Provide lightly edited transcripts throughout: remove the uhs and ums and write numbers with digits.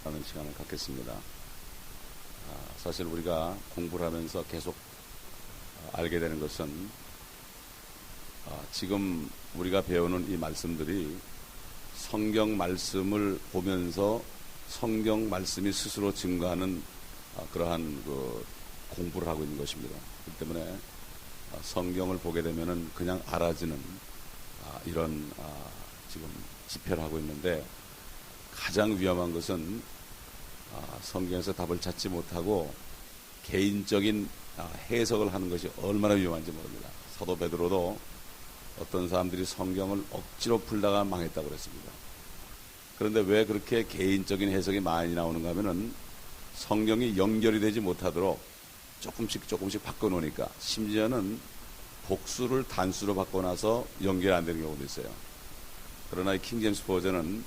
하는 시간을 갖겠습니다. 사실 우리가 공부를 하면서 계속 알게 되는 것은 지금 우리가 배우는 이 말씀들이 성경 말씀을 보면서 성경 말씀이 스스로 증거하는 그러한 공부를 하고 있는 것입니다. 그렇기 때문에 성경을 보게 되면은 그냥 알아지는 이런 지금 집회를 하고 있는데, 가장 위험한 것은 성경에서 답을 찾지 못하고 개인적인 해석을 하는 것이 얼마나 위험한지 모릅니다. 사도 베드로도 어떤 사람들이 성경을 억지로 풀다가 망했다고 그랬습니다. 그런데 왜 그렇게 개인적인 해석이 많이 나오는가 하면은 성경이 연결이 되지 못하도록 조금씩 바꿔놓으니까, 심지어는 복수를 단수로 바꿔놔서 연결이 안 되는 경우도 있어요. 그러나 이 킹제임스 버전은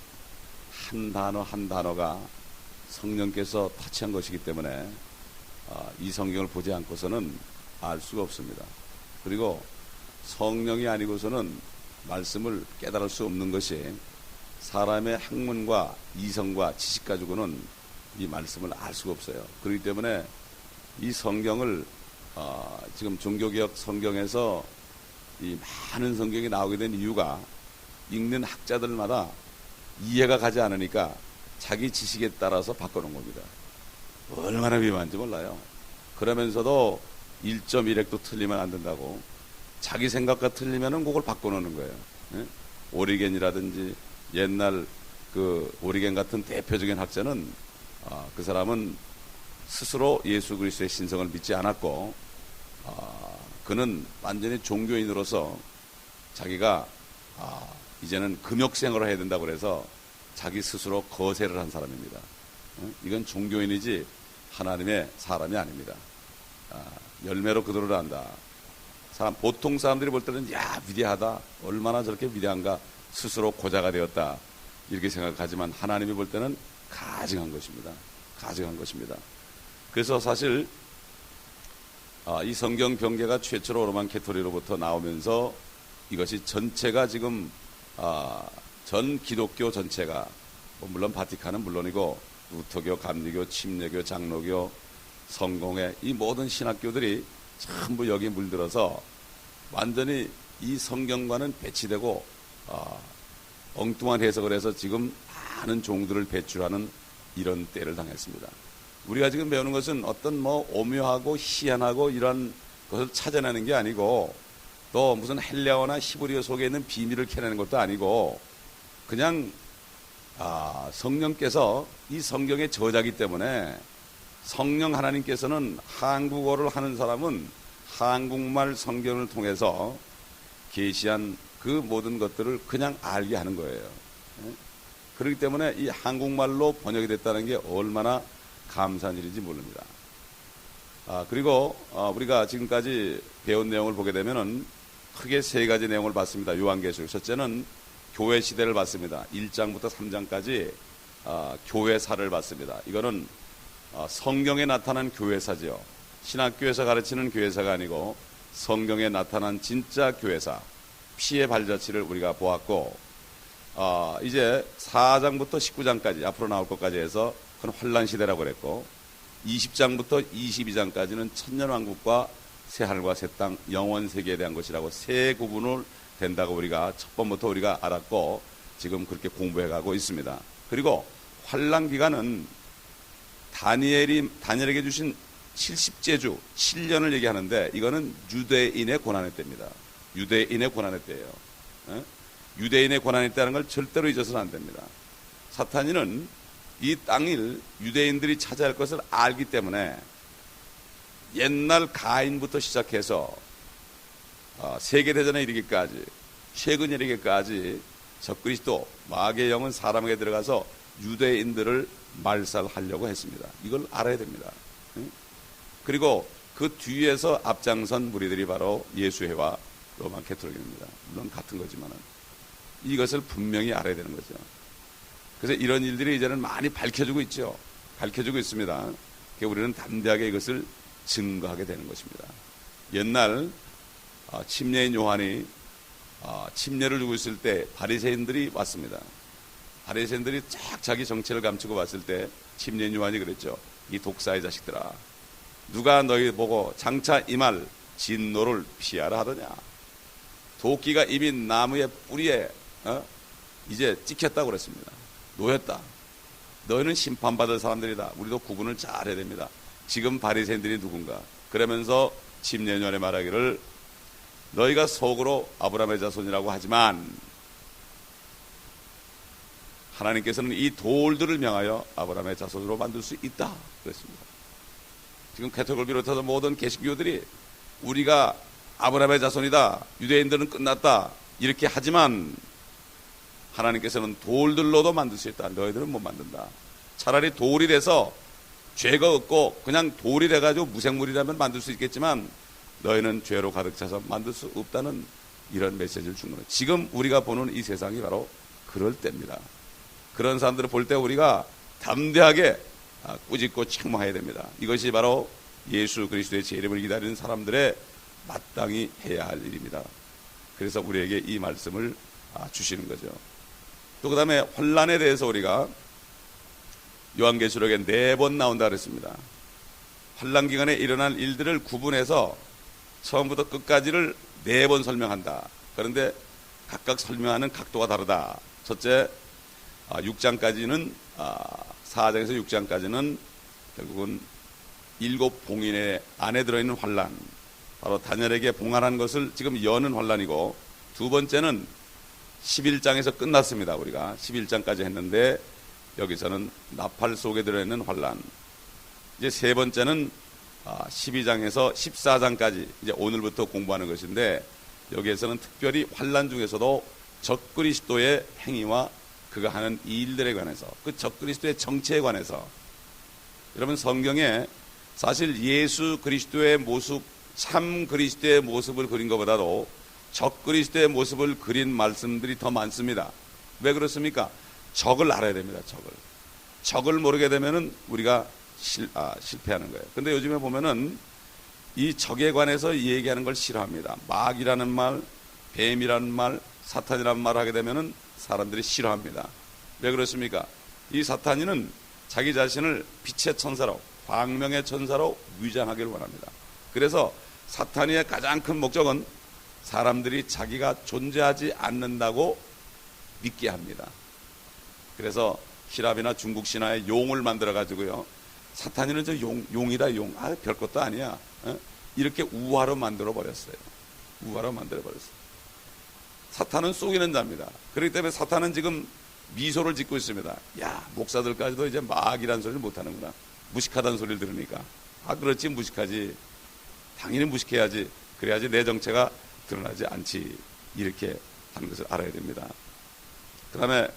한 단어 한 단어가 성령께서 터치한 것이기 때문에 이 성경을 보지 않고서는 알 수가 없습니다. 그리고 성령이 아니고서는 말씀을 깨달을 수 없는 것이, 사람의 학문과 이성과 지식 가지고는 이 말씀을 알 수가 없어요. 그렇기 때문에 이 성경을 지금 종교개혁 성경에서 이 많은 성경이 나오게 된 이유가, 읽는 학자들마다 이해가 가지 않으니까 자기 지식에 따라서 바꿔놓은 겁니다. 얼마나 위험한지 몰라요. 그러면서도 1.1획도 틀리면 안 된다고, 자기 생각과 틀리면은 그걸 바꿔놓는 거예요. 예? 오리겐이라든지 옛날 오리겐 같은 대표적인 학자는 그 사람은 스스로 예수 그리스도의 신성을 믿지 않았고, 그는 완전히 종교인으로서 자기가 이제는 금욕생활을 해야 된다고 그래서 자기 스스로 거세를 한 사람입니다. 이건 종교인이지 하나님의 사람이 아닙니다. 열매로 그들을 안다. 보통 사람들이 볼 때는 위대하다, 얼마나 저렇게 위대한가, 스스로 고자가 되었다, 이렇게 생각하지만 하나님이 볼 때는 가증한 것입니다. 가증한 것입니다. 그래서 사실 이 성경 병계가 최초로 로만 캐토릭으로부터 나오면서 이것이 전체가 지금 전 기독교 전체가, 물론 바티칸은 물론이고 루터교, 감리교, 침례교, 장로교, 성공회, 이 모든 신학교들이 전부 여기 물들어서 완전히 이 성경과는 배치되고 엉뚱한 해석을 해서 지금 많은 종들을 배출하는 이런 때를 당했습니다. 우리가 지금 배우는 것은 어떤 오묘하고 희한하고 이런 것을 찾아내는 게 아니고, 또 무슨 헬레어나 히브리어 속에 있는 비밀을 캐내는 것도 아니고, 그냥 성령께서 이 성경의 저자기 때문에, 성령 하나님께서는 한국어를 하는 사람은 한국말 성경을 통해서 계시한 그 모든 것들을 그냥 알게 하는 거예요. 그렇기 때문에 이 한국말로 번역이 됐다는 게 얼마나 감사한 일인지 모릅니다. 그리고 우리가 지금까지 배운 내용을 보게 되면은 크게 세 가지 내용을 봤습니다. 요한계시록. 첫째는 교회 시대를 봤습니다. 1장부터 3장까지 교회사를 봤습니다. 이거는 성경에 나타난 교회사죠. 신학교에서 가르치는 교회사가 아니고 성경에 나타난 진짜 교회사, 피의 발자취를 우리가 보았고, 이제 4장부터 19장까지 앞으로 나올 것까지 해서 그건 환란 시대라고 그랬고, 20장부터 22장까지는 천년왕국과 새하늘과 새 땅, 영원 세계에 대한 것이라고 세 구분을 된다고 우리가 첫 번부터 우리가 알았고, 지금 그렇게 공부해가고 있습니다. 그리고 환란 기간은 다니엘에게 주신 70제주 7년을 얘기하는데, 이거는 유대인의 고난의 때입니다. 유대인의 고난의 때예요. 유대인의 고난의 때라는 걸 절대로 잊어서는 안 됩니다. 사탄이는 이 땅을 유대인들이 차지할 것을 알기 때문에 옛날 가인부터 시작해서 세계대전에 이르기까지, 최근에 이르기까지 적그리스도 마귀의 영은 사람에게 들어가서 유대인들을 말살하려고 했습니다. 이걸 알아야 됩니다. 그리고 그 뒤에서 앞장선 무리들이 바로 예수회와 로만 캐토릭입니다. 물론 같은 거지만은 이것을 분명히 알아야 되는 거죠. 그래서 이런 일들이 이제는 많이 밝혀지고 있죠. 밝혀지고 있습니다. 우리는 담대하게 이것을 증거하게 되는 것입니다. 옛날 침례인 요한이 침례를 주고 있을 때 바리새인들이 왔습니다. 바리새인들이 쫙 자기 정체를 감추고 봤을 때 침례인 요한이 그랬죠. 이 독사의 자식들아, 누가 너희 보고 장차 이 말 진노를 피하라 하더냐. 도끼가 입인 나무의 뿌리에 이제 찍혔다고 그랬습니다. 놓였다. 너희는 심판받을 사람들이다. 우리도 구분을 잘 해야 됩니다. 지금 바리새인들이 누군가. 그러면서 침례인 요한이 말하기를 너희가 속으로 아브라함의 자손이라고 하지만 하나님께서는 이 돌들을 명하여 아브라함의 자손으로 만들 수 있다 그랬습니다. 지금 개척을 비롯해서 모든 개신교들이 우리가 아브라함의 자손이다, 유대인들은 끝났다 이렇게 하지만 하나님께서는 돌들로도 만들 수 있다. 너희들은 못 만든다. 차라리 돌이 돼서 죄가 없고 그냥 돌이 돼가지고 무생물이라면 만들 수 있겠지만 너희는 죄로 가득 차서 만들 수 없다는 이런 메시지를 준 거예요. 지금 우리가 보는 이 세상이 바로 그럴 때입니다. 그런 사람들을 볼 때 우리가 담대하게 꾸짖고 책망해야 됩니다. 이것이 바로 예수 그리스도의 재림을 기다리는 사람들의 마땅히 해야 할 일입니다. 그래서 우리에게 이 말씀을 주시는 거죠. 또 그 다음에 환란에 대해서 우리가 요한계시록에 4번 나온다 그랬습니다. 환란 기간에 일어날 일들을 구분해서 처음부터 끝까지를 4번 설명한다. 그런데 각각 설명하는 각도가 다르다. 첫째, 6장까지는 4장에서 6장까지는 결국은 7 봉인의 안에 들어있는 환란, 바로 다니엘에게 봉하는 것을 지금 여는 환란이고, 두 번째는 11장에서 끝났습니다. 우리가 11장까지 했는데 여기서는 나팔 속에 들어있는 환란. 이제 세 번째는 12장에서 14장까지 이제 오늘부터 공부하는 것인데, 여기에서는 특별히 환란 중에서도 적그리스도의 행위와 그가 하는 일들에 관해서, 그 적그리스도의 정체에 관해서, 여러분 성경에 사실 예수 그리스도의 모습, 참 그리스도의 모습을 그린 것보다도 적그리스도의 모습을 그린 말씀들이 더 많습니다. 왜 그렇습니까? 적을 알아야 됩니다. 적을 모르게 되면은 우리가 실패하는 거예요. 근데 요즘에 보면은 이 적에 관해서 얘기하는 걸 싫어합니다. 마귀라는 말, 뱀이라는 말, 사탄이라는 말을 하게 되면은 사람들이 싫어합니다. 왜 그렇습니까? 이 사탄이는 자기 자신을 빛의 천사로, 광명의 천사로 위장하기를 원합니다. 그래서 사탄의 가장 큰 목적은 사람들이 자기가 존재하지 않는다고 믿게 합니다. 그래서 히랍이나 중국 신화에 용을 만들어 가지고요, 사탄이는 저 용이다, 용. 별것도 아니야. 이렇게 우화로 만들어 버렸어요. 사탄은 속이는 자입니다. 그렇기 때문에 사탄은 지금 미소를 짓고 있습니다. 야, 목사들까지도 이제 마귀란 소리를 못하는구나. 무식하다는 소리를 들으니까. 그렇지, 무식하지. 당연히 무식해야지. 그래야지 내 정체가 드러나지 않지. 이렇게 하는 것을 알아야 됩니다. 그 다음에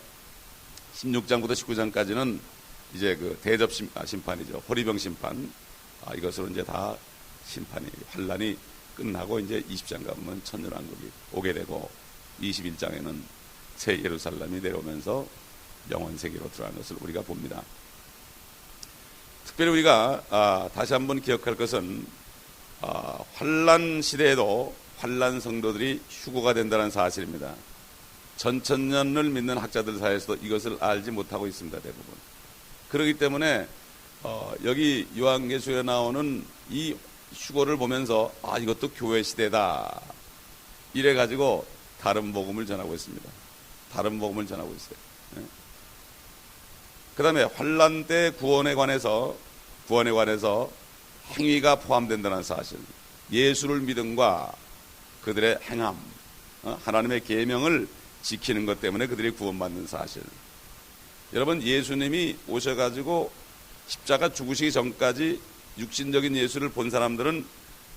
16장부터 19장까지는 이제 그 대접 심판이죠. 호리병 심판. 이것으로 이제 다 심판이, 환란이 끝나고 이제 20장 가면 천년왕국이 오게 되고, 21장에는 새 예루살렘이 내려오면서 영원 세계로 들어가는 것을 우리가 봅니다. 특별히 우리가 다시 한번 기억할 것은 환란 시대에도 환란 성도들이 휴거가 된다는 사실입니다. 전천년을 믿는 학자들 사이에서도 이것을 알지 못하고 있습니다. 대부분. 그렇기 때문에 여기 요한계시록에 나오는 이 휴거를 보면서 이것도 교회 시대다 이래가지고 다른 복음을 전하고 있습니다. 다른 복음을 전하고 있어요. 그 다음에 환란 때 구원에 관해서 행위가 포함된다는 사실, 예수를 믿음과 그들의 행함, 하나님의 계명을 지키는 것 때문에 그들이 구원받는 사실. 여러분, 예수님이 오셔가지고 십자가 죽으시기 전까지 육신적인 예수를 본 사람들은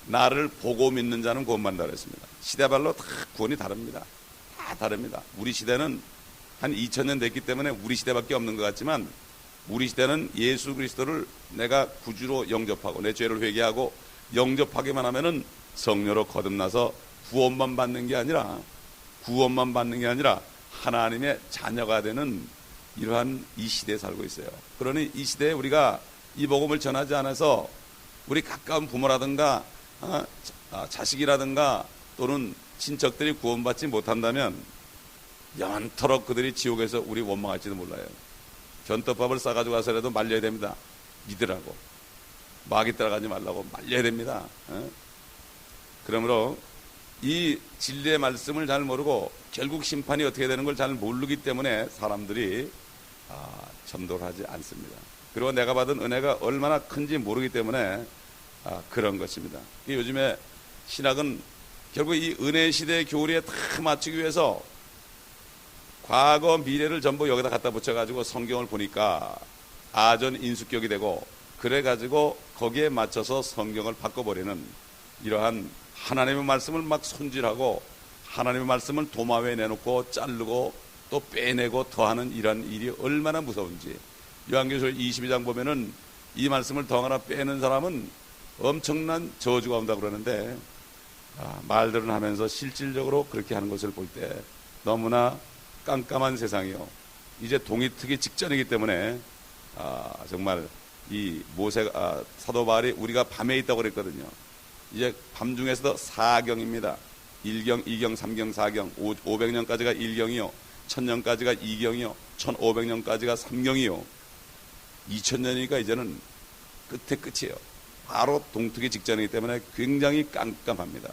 나를 보고 믿는 자는 구원받는다 그랬습니다. 시대별로 다 구원이 다릅니다. 다 다릅니다. 우리 시대는 한 2000년 됐기 때문에 우리 시대밖에 없는 것 같지만, 우리 시대는 예수 그리스도를 내가 구주로 영접하고 내 죄를 회개하고 영접하기만 하면은 성녀로 거듭나서 구원만 받는 게 아니라 하나님의 자녀가 되는 이러한 이 시대에 살고 있어요. 그러니 이 시대에 우리가 이 복음을 전하지 않아서 우리 가까운 부모라든가 자식이라든가 또는 친척들이 구원받지 못한다면 영원토록 그들이 지옥에서 우리 원망할지도 몰라요. 견떡밥을 싸가지고 가서라도 말려야 됩니다. 믿으라고. 마귀 따라가지 말라고 말려야 됩니다. 그러므로 이 진리의 말씀을 잘 모르고 결국 심판이 어떻게 되는 걸 잘 모르기 때문에 사람들이 전도를 하지 않습니다. 그리고 내가 받은 은혜가 얼마나 큰지 모르기 때문에 그런 것입니다. 요즘에 신학은 결국 이 은혜 시대의 교리에 다 맞추기 위해서 과거 미래를 전부 여기다 갖다 붙여가지고 성경을 보니까 아전 인수격이 되고 그래가지고 거기에 맞춰서 성경을 바꿔버리는 이러한 하나님의 말씀을 막 손질하고 하나님의 말씀을 도마에 내놓고 자르고 또 빼내고 더하는 이런 일이 얼마나 무서운지. 요한계시록 22장 보면은 이 말씀을 더 하나 빼는 사람은 엄청난 저주가 온다고 그러는데 말들은 하면서 실질적으로 그렇게 하는 것을 볼 때 너무나 깜깜한 세상이요. 이제 동이 트기 직전이기 때문에 정말 이 사도 바울이 우리가 밤에 있다고 그랬거든요. 이제 밤중에서도 4경입니다. 1경, 2경, 3경, 4경, 500년까지가 1경이요, 1000년까지가 2경이요, 1500년까지가 3경이요, 2000년이니까 이제는 끝에 끝이에요. 바로 동트기 직전이기 때문에 굉장히 깜깜합니다.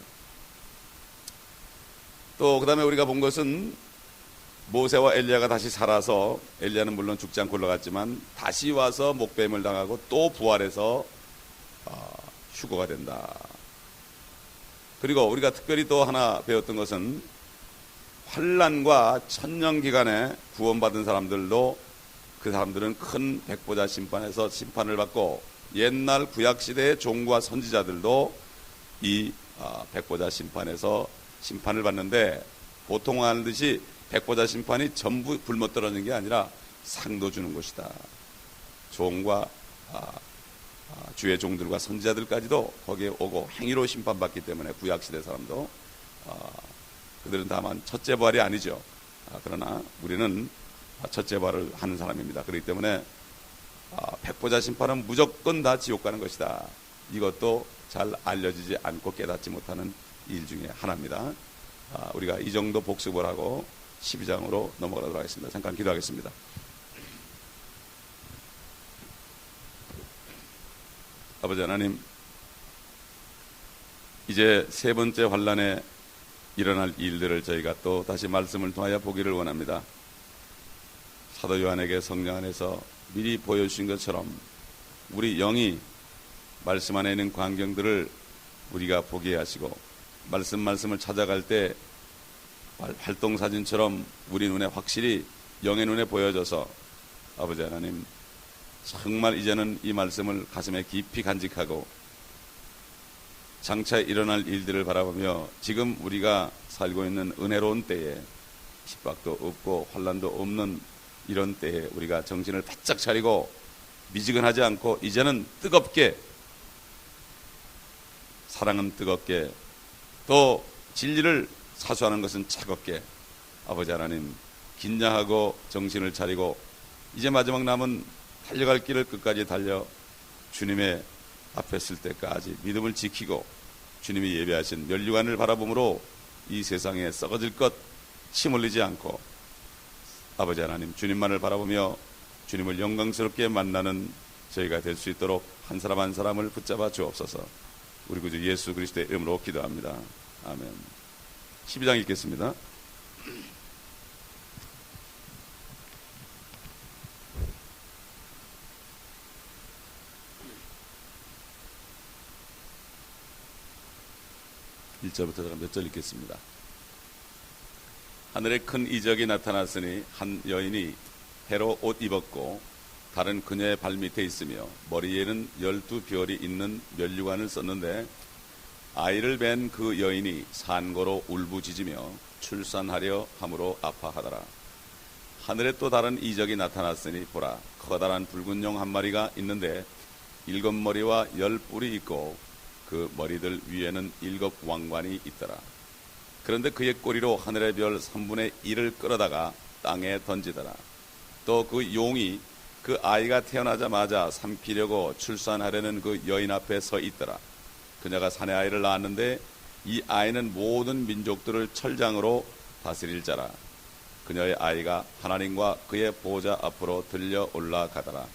또 그 다음에 우리가 본 것은 모세와 엘리야가 다시 살아서, 엘리야는 물론 죽지 않고 올라갔지만 다시 와서 목뱀을 당하고 또 부활해서 휴거가 된다. 그리고 우리가 특별히 또 하나 배웠던 것은 환난과 천년 기간에 구원받은 사람들도 그 사람들은 큰 백보자 심판에서 심판을 받고 옛날 구약시대의 종과 선지자들도 이 백보자 심판에서 심판을 받는데 보통 하는 듯이 백보자 심판이 전부 굶어 떨어지는 게 아니라 상도 주는 것이다. 종과 주의 종들과 선지자들까지도 거기에 오고 행위로 심판받기 때문에 구약시대 사람도 그들은 다만 첫째 부활이 아니죠. 그러나 우리는 첫째 부활을 하는 사람입니다. 그렇기 때문에 백보자 심판은 무조건 다 지옥 가는 것이다. 이것도 잘 알려지지 않고 깨닫지 못하는 일 중에 하나입니다. 우리가 이 정도 복습을 하고 12장으로 넘어가도록 하겠습니다. 잠깐 기도하겠습니다. 아버지 하나님, 이제 세 번째 환난에 일어날 일들을 저희가 또 다시 말씀을 통하여 보기를 원합니다. 사도 요한에게 성령 안에서 미리 보여주신 것처럼 우리 영이 말씀 안에 있는 광경들을 우리가 보게 하시고 말씀을 찾아갈 때 활동사진처럼 우리 눈에 확실히 영의 눈에 보여져서 아버지 하나님, 정말 이제는 이 말씀을 가슴에 깊이 간직하고 장차 일어날 일들을 바라보며 지금 우리가 살고 있는 은혜로운 때에 핍박도 없고 환난도 없는 이런 때에 우리가 정신을 바짝 차리고 미지근하지 않고 이제는 뜨겁게, 사랑은 뜨겁게, 또 진리를 사수하는 것은 차갑게 아버지 하나님 긴장하고 정신을 차리고 이제 마지막 남은 달려갈 길을 끝까지 달려 주님의 앞에 설 때까지 믿음을 지키고 주님이 예배하신 면류관을 바라보므로 이 세상에 썩어질 것 침 흘리지 않고 아버지 하나님 주님만을 바라보며 주님을 영광스럽게 만나는 저희가 될 수 있도록 한 사람 한 사람을 붙잡아 주옵소서. 우리 구주 예수 그리스도의 이름으로 기도합니다. 아멘. 12장 읽겠습니다. (1절부터) 제가 몇 절 읽겠습니다. 하늘에 큰 이적이 나타났으니 한 여인이 해로 옷 입었고 다른 그녀의 발밑에 있으며 머리에는 12별이 있는 면류관을 썼는데 아이를 뵌 그 여인이 산고로 울부짖으며 출산하려 함으로 아파하더라. 하늘에 또 다른 이적이 나타났으니 보라, 커다란 붉은 용 한 마리가 있는데 7머리와 10뿔이 있고 그 머리들 위에는 7 왕관이 있더라. 그런데 그의 꼬리로 하늘의 별 3분의 1을 끌어다가 땅에 던지더라. 또 그 용이 그 아이가 태어나자마자 삼키려고 출산하려는 그 여인 앞에 서 있더라. 그녀가 사내 아이를 낳았는데 이 아이는 모든 민족들을 철장으로 다스릴 자라. 그녀의 아이가 하나님과 그의 보호자 앞으로 들려 올라가더라.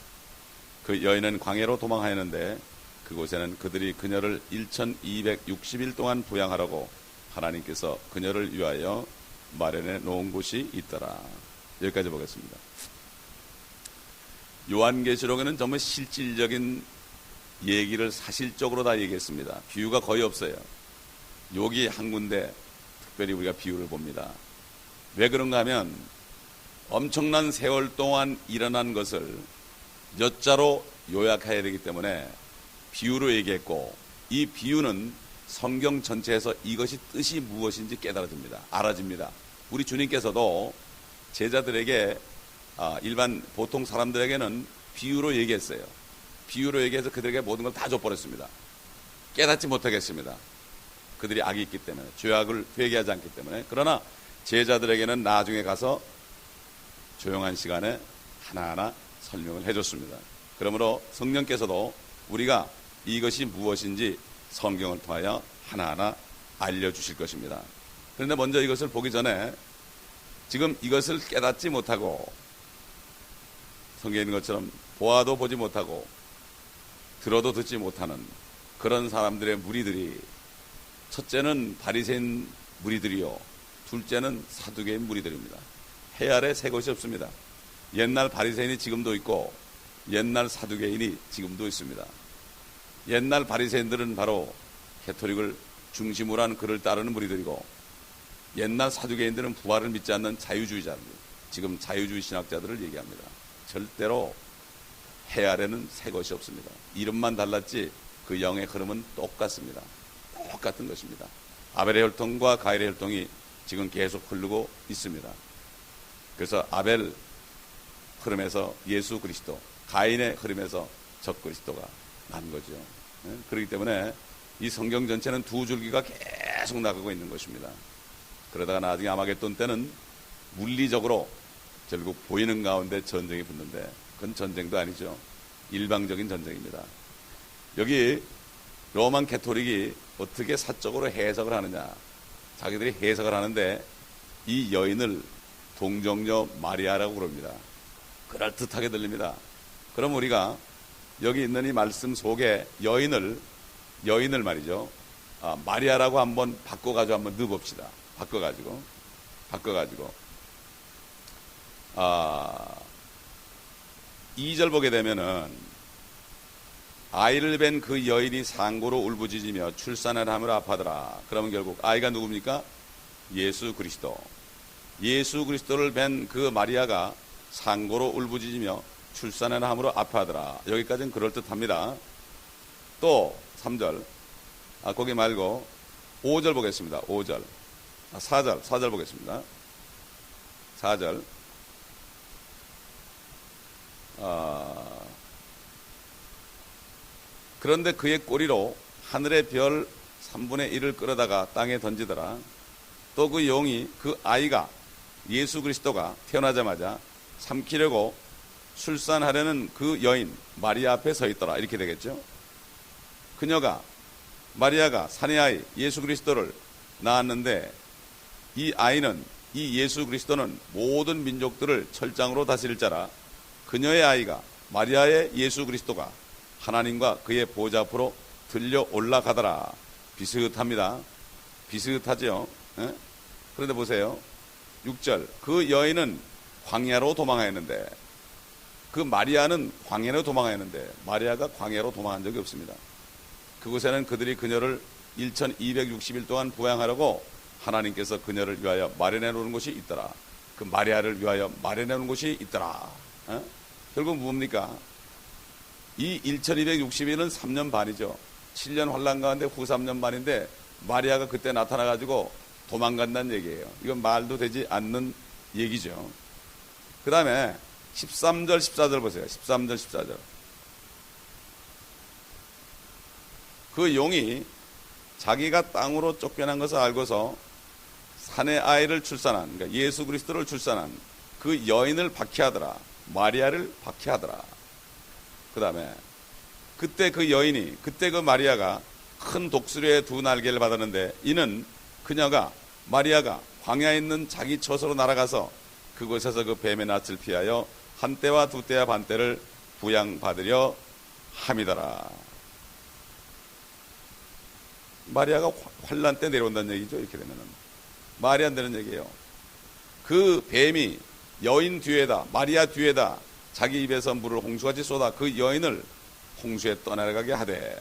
그 여인은 광야로 도망하였는데 그곳에는 그들이 그녀를 1260일 동안 부양하라고 하나님께서 그녀를 위하여 마련해 놓은 곳이 있더라. 여기까지 보겠습니다. 요한계시록에는 정말 실질적인 얘기를 사실적으로 다 얘기했습니다. 비유가 거의 없어요. 여기 한 군데 특별히 우리가 비유를 봅니다. 왜 그런가 하면 엄청난 세월 동안 일어난 것을 몇 자로 요약해야 되기 때문에 비유로 얘기했고, 이 비유는 성경 전체에서 이것이 뜻이 무엇인지 깨달아집니다. 알아집니다. 우리 주님께서도 제자들에게 일반 보통 사람들에게는 비유로 얘기했어요. 비유로 얘기해서 그들에게 모든 걸 다 줘버렸습니다. 깨닫지 못하겠습니다. 그들이 악이 있기 때문에, 죄악을 회개하지 않기 때문에. 그러나 제자들에게는 나중에 가서 조용한 시간에 하나하나 설명을 해줬습니다. 그러므로 성령께서도 우리가 이것이 무엇인지 성경을 통하여 하나하나 알려주실 것입니다. 그런데 먼저 이것을 보기 전에 지금 이것을 깨닫지 못하고 성경에 있는 것처럼 보아도 보지 못하고 들어도 듣지 못하는 그런 사람들의 무리들이, 첫째는 바리새인 무리들이요, 둘째는 사두개인 무리들입니다. 해 아래 새 것이 없습니다. 옛날 바리새인이 지금도 있고 옛날 사두개인이 지금도 있습니다. 옛날 바리새인들은 바로 캐토릭을 중심으로 한 그를 따르는 무리들이고, 옛날 사두개인들은 부활을 믿지 않는 자유주의자들, 지금 자유주의 신학자들을 얘기합니다. 절대로 해 아래는 새 것이 없습니다. 이름만 달랐지 그 영의 흐름은 똑같습니다. 똑같은 것입니다. 아벨의 혈통과 가인의 혈통이 지금 계속 흐르고 있습니다. 그래서 아벨 흐름에서 예수 그리스도, 가인의 흐름에서 적 그리스도가 난 거죠. 그렇기 때문에 이 성경 전체는 두 줄기가 계속 나가고 있는 것입니다. 그러다가 나중에 아마겟돈 때는 물리적으로 결국 보이는 가운데 전쟁이 붙는데, 그건 전쟁도 아니죠. 일방적인 전쟁입니다. 여기 로만 캐토릭이 어떻게 사적으로 해석을 하느냐, 자기들이 해석을 하는데 이 여인을 동정녀 마리아라고 부릅니다. 그럴듯하게 들립니다. 그럼 우리가 여기 있는 이 말씀 속에 여인을 말이죠, 마리아라고 한번 바꿔가지고 한번 넣어봅시다. 바꿔가지고 2절 보게 되면은, 아이를 뵌 그 여인이 상고로 울부짖으며 출산을 하므로 아파하더라. 그러면 결국 아이가 누굽니까? 예수 그리스도. 예수 그리스도를 뵌 그 마리아가 상고로 울부짖으며 출산을 함으로 아파하더라. 여기까지는 그럴듯합니다. 또 3절, 거기 말고 5절 보겠습니다. 5절, 4절 보겠습니다. 4절. 그런데 그의 꼬리로 하늘의 별 3분의 1을 끌어다가 땅에 던지더라. 또 그 용이 그 아이가, 예수 그리스도가 태어나자마자 삼키려고 출산하려는 그 여인 마리아 앞에 서 있더라. 이렇게 되겠죠. 마리아가 사내 아이 예수 그리스도를 낳았는데, 이 아이는, 이 예수 그리스도는 모든 민족들을 철장으로 다스릴 자라. 그녀의 아이가, 마리아의 예수 그리스도가 하나님과 그의 보호자 앞으로 들려 올라가더라. 비슷합니다. 비슷하죠. 에? 그런데 보세요. 6절, 그 여인은 광야로 도망하였는데, 그 마리아는 광야로 도망하였는데, 마리아가 광야로 도망한 적이 없습니다. 그곳에는 그들이 그녀를 1260일 동안 부양하려고 하나님께서 그녀를 위하여 마련해 놓은 곳이 있더라. 그 마리아를 위하여 마련해 놓은 곳이 있더라. 에? 결국 뭡니까? 이 1260일은 3년 반이죠. 7년 환란 가운데 후 3년 반인데 마리아가 그때 나타나가지고 도망간다는 얘기예요. 이건 말도 되지 않는 얘기죠. 그 다음에 13절 14절 보세요. 13절 14절. 그 용이 자기가 땅으로 쫓겨난 것을 알고서 사내 아이를 출산한, 그러니까 예수 그리스도를 출산한 그 여인을 박해하더라. 마리아를 박해하더라. 그 다음에 그때 그 마리아가 큰 독수리의 두 날개를 받았는데, 이는 마리아가 광야에 있는 자기 처소로 날아가서 그곳에서 그 뱀의 낯을 피하여 한 때와 두 때와 반 때를 부양받으려 함이더라. 마리아가 환란 때 내려온다는 얘기죠. 이렇게 되면은 말이 안 되는 얘기예요. 그 뱀이 여인 뒤에다, 마리아 뒤에다 자기 입에서 물을 홍수같이 쏟아 그 여인을 홍수에 떠내려가게 하되,